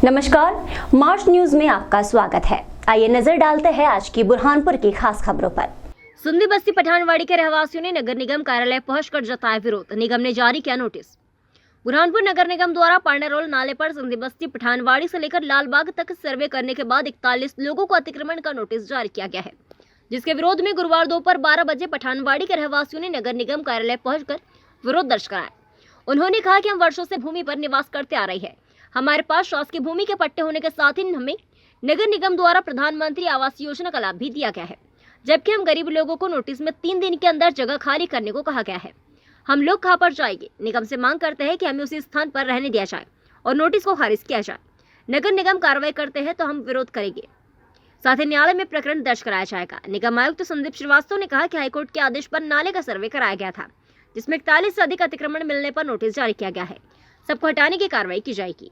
नमस्कार, मार्च न्यूज में आपका स्वागत है। आइए नजर डालते हैं आज की बुरहानपुर की खास खबरों पर। सुंदी बस्ती पठानवाड़ी के रहवासियों ने नगर निगम कार्यालय पहुंचकर जताया विरोध। निगम ने जारी किया नोटिस। बुरहानपुर नगर निगम द्वारा पांडारोल नाले पर सुंदी बस्ती पठानवाड़ी से लेकर लालबाग तक सर्वे करने के बाद 41 लोगों को अतिक्रमण का नोटिस जारी किया गया है, जिसके विरोध में गुरुवार दोपहर 12 बजे पठानवाड़ी के रहवासियों ने नगर निगम कार्यालय पहुंचकर विरोध दर्ज कराया। उन्होंने कहा कि हम वर्षों से भूमि पर निवास करते आ रहे हैं। हमारे पास शासकीय भूमि के पट्टे होने के साथ ही हमें नगर निगम द्वारा प्रधानमंत्री आवास योजना का लाभ भी दिया गया है, जबकि हम गरीब लोगों को नोटिस में 3 दिन के अंदर जगह खाली करने को कहा गया है। हम लोग कहां पर जाएंगे? निगम से मांग करते हैं कि हमें उसी स्थान पर रहने दिया जाए और नोटिस को खारिज किया जाए। नगर निगम कार्रवाई करते हैं तो हम विरोध करेंगे, साथ ही न्यायालय में प्रकरण दर्ज कराया जाएगा। निगम आयुक्त संदीप श्रीवास्तव ने कहा कि हाईकोर्ट के आदेश पर नाले का सर्वे कराया गया था, जिसमें 41 से अधिक अतिक्रमण मिलने पर नोटिस जारी किया गया है। सबको हटाने की कार्रवाई की जाएगी।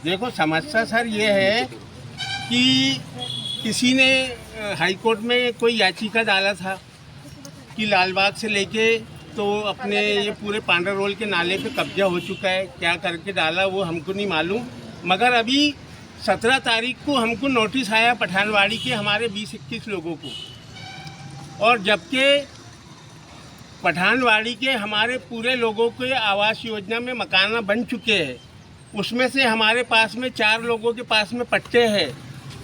देखो, समस्या सर ये है कि किसी ने हाईकोर्ट में कोई याचिका डाला था कि लालबाग से लेके तो अपने ये पूरे पांडारोल के नाले पे कब्जा हो चुका है। क्या करके डाला वो हमको नहीं मालूम, मगर अभी 17 तारीख को हमको नोटिस आया पठानवाड़ी के हमारे 20-21 लोगों को, और जबकि पठानवाड़ी के हमारे पूरे लोगों के आवास योजना में मकान बन चुके हैं। उसमें से हमारे पास में 4 लोगों के पास में पट्टे हैं।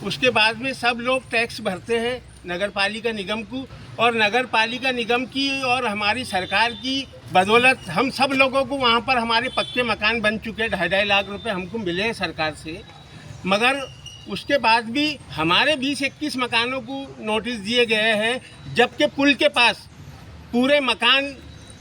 उसके बाद में सब लोग टैक्स भरते हैं नगर पालिका निगम को, और नगर पालिका निगम की और हमारी सरकार की बदौलत हम सब लोगों को वहाँ पर हमारे पक्के मकान बन चुके हैं। 2.5 लाख रुपए हमको मिले हैं सरकार से, मगर उसके बाद भी हमारे 20-21 मकानों को नोटिस दिए गए हैं, जबकि पुल के पास पूरे मकान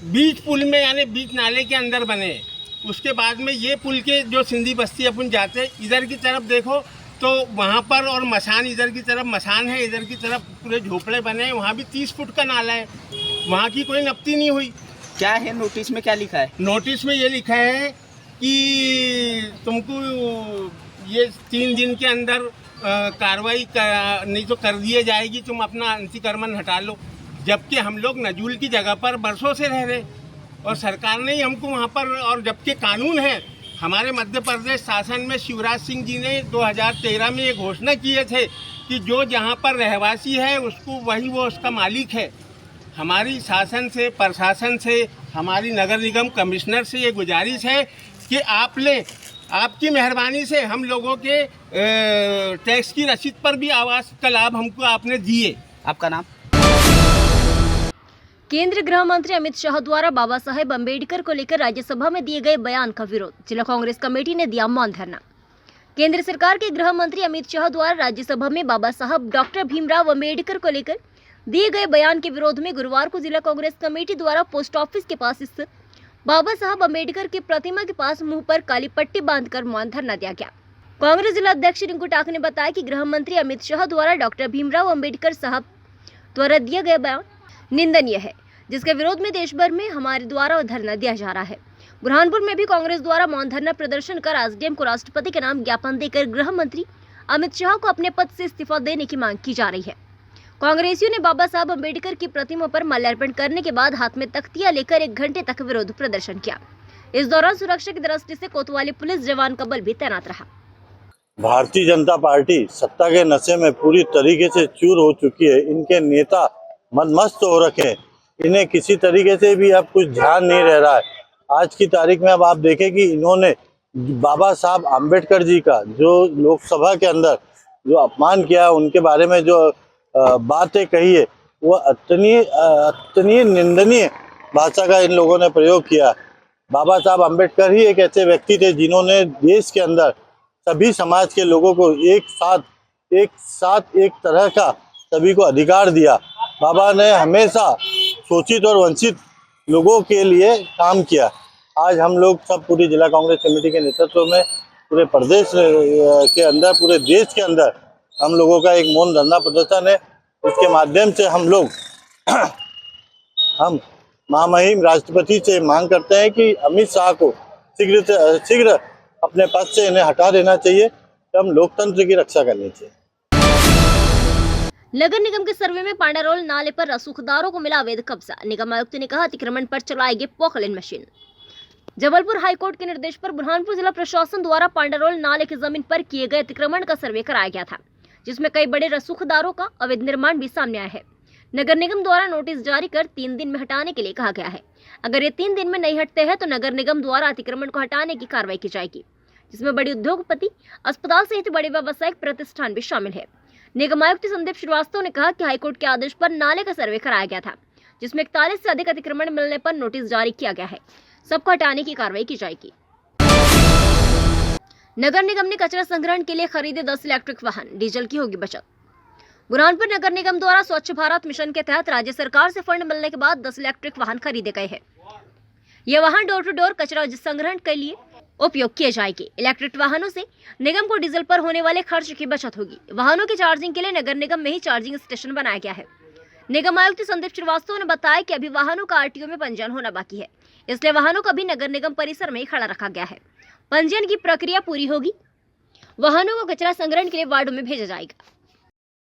बीच पुल में यानी बीच नाले के अंदर बने। उसके बाद में ये पुल के जो सिंधी बस्ती अपन जाते इधर की तरफ देखो तो वहाँ पर, और मसान इधर की तरफ मसान है, इधर की तरफ पूरे झोपड़े बने हैं। वहाँ भी 30 फुट का नाला है, वहाँ की कोई नपती नहीं हुई। क्या है नोटिस में, क्या लिखा है? नोटिस में ये लिखा है कि तुमको ये 3 दिन के अंदर कार्रवाई नहीं तो कर दिए जाएगी, तुम अपना अतिक्रमण हटा लो। जबकि हम लोग नजूल की जगह पर बरसों से रह रहे और सरकार ने ही हमको वहाँ पर, और जबकि कानून है हमारे मध्य प्रदेश शासन में शिवराज सिंह जी ने 2013 में ये घोषणा किए थे कि जो जहाँ पर रहवासी है उसको वही वो उसका मालिक है। हमारी शासन से, प्रशासन से, हमारी नगर निगम कमिश्नर से ये गुजारिश है कि आपकी मेहरबानी से हम लोगों के टैक्स की रसीद पर भी आवास का लाभ हमको आपने दिए। आपका नाम? केंद्रीय गृह मंत्री अमित शाह द्वारा बाबा साहेब अम्बेडकर को लेकर राज्यसभा में दिए गए बयान का विरोध। जिला कांग्रेस कमेटी ने दिया मौन धरना। केंद्र सरकार के गृह मंत्री अमित शाह द्वारा राज्यसभा में बाबा साहब डॉक्टर भीमराव अम्बेडकर को लेकर दिए गए बयान के विरोध में गुरुवार को जिला कांग्रेस कमेटी द्वारा पोस्ट ऑफिस के पास स्थित बाबा साहब अम्बेडकर की प्रतिमा के पास मुंह पर काली पट्टी बांधकर मौन धरना दिया गया। कांग्रेस जिला अध्यक्ष रिंकू टाक ने बताया कि गृह मंत्री अमित शाह द्वारा डॉक्टर भीमराव अम्बेडकर साहब द्वारा दिया गया बयान निंदनीय है, जिसके विरोध में देश भर में हमारे द्वारा धरना दिया जा रहा है। बुरहानपुर में भी कांग्रेस द्वारा मौन धरना प्रदर्शन कर एसडीएम को राष्ट्रपति के नाम ज्ञापन देकर गृह मंत्री अमित शाह को अपने पद से इस्तीफा देने की मांग की जा रही है। कांग्रेसियों ने बाबा साहब अम्बेडकर की प्रतिमा पर माल्यार्पण करने के बाद हाथ में तख्तियां लेकर 1 घंटे तक विरोध प्रदर्शन किया। इस दौरान सुरक्षा की दृष्टि से कोतवाली पुलिस जवान का बल भी तैनात रहा। भारतीय जनता पार्टी सत्ता के नशे में पूरी तरीके से चूर हो चुकी है। इनके नेता मनमस्त हो रखे हैं, इन्हें किसी तरीके से भी अब कुछ ध्यान नहीं रह रहा है। आज की तारीख में अब आप देखें कि इन्होंने बाबा साहब आम्बेडकर जी का जो लोकसभा के अंदर जो अपमान किया, उनके बारे में जो बातें कही है, वो अत्यंत निंदनीय भाषा का इन लोगों ने प्रयोग किया। बाबा साहब आम्बेडकर ही एक ऐसे व्यक्ति थे जिन्होंने देश के अंदर सभी समाज के लोगों को एक साथ एक तरह का सभी को अधिकार दिया। बाबा ने हमेशा शोषित और वंचित लोगों के लिए काम किया। आज हम लोग सब पूरी जिला कांग्रेस कमेटी के नेतृत्व में पूरे प्रदेश के अंदर, पूरे देश के अंदर हम लोगों का एक मौन धरना प्रदर्शन है। इसके माध्यम से हम महामहिम राष्ट्रपति से मांग करते हैं कि अमित शाह को शीघ्र अपने पद से इन्हें हटा देना चाहिए। हम लोकतंत्र की रक्षा करनी चाहिए। नगर निगम के सर्वे में पांडारोल नाले पर रसूखदारों को मिला अवैध कब्जा। निगम आयुक्त ने कहा अतिक्रमण पर चलाएंगे पॉकलिन मशीन। जबलपुर हाईकोर्ट के निर्देश पर बुरहानपुर जिला प्रशासन द्वारा पांडारोल नाले की जमीन पर किए गए अतिक्रमण का सर्वे कराया गया था, जिसमें कई बड़े रसूखदारों का अवैध निर्माण भी सामने आया है। नगर निगम द्वारा नोटिस जारी कर 3 दिन में हटाने के लिए कहा गया है। अगर ये 3 दिन में नहीं हटते हैं तो नगर निगम द्वारा अतिक्रमण को हटाने की कार्रवाई की जाएगी, जिसमें बड़े उद्योगपति, अस्पताल सहित बड़े व्यावसायिक प्रतिष्ठान भी शामिल है। निगम आयुक्त संदीप श्रीवास्तव ने कहा कि हाईकोर्ट के आदेश पर नाले का सर्वे कराया गया था, जिसमें 41 से अधिक अतिक्रमण मिलने पर नोटिस जारी किया गया है। सबको हटाने की कार्रवाई की जाएगी। नगर निगम ने कचरा संग्रहण के लिए खरीदे 10 इलेक्ट्रिक वाहन, डीजल की होगी बचत। बुरहानपुर नगर निगम द्वारा स्वच्छ भारत मिशन के तहत राज्य सरकार से फंड मिलने के बाद 10 इलेक्ट्रिक वाहन खरीदे गए हैं। ये वाहन डोर टू डोर कचरा संग्रहण के लिए उपयोग किए जाएंगे। इलेक्ट्रिक वाहनों से निगम को डीजल पर होने वाले खर्च की बचत होगी। वाहनों की चार्जिंग के लिए नगर निगम में ही चार्जिंग स्टेशन बनाया गया है। निगम आयुक्त संदीप श्रीवास्तव ने बताया कि अभी वाहनों का आरटीओ में पंजीयन होना बाकी है, इसलिए वाहनों का भी नगर निगम परिसर में ही खड़ा रखा गया है। पंजीयन की प्रक्रिया पूरी होगी, वाहनों को कचरा संग्रहण के लिए वार्डों में भेजा जाएगा।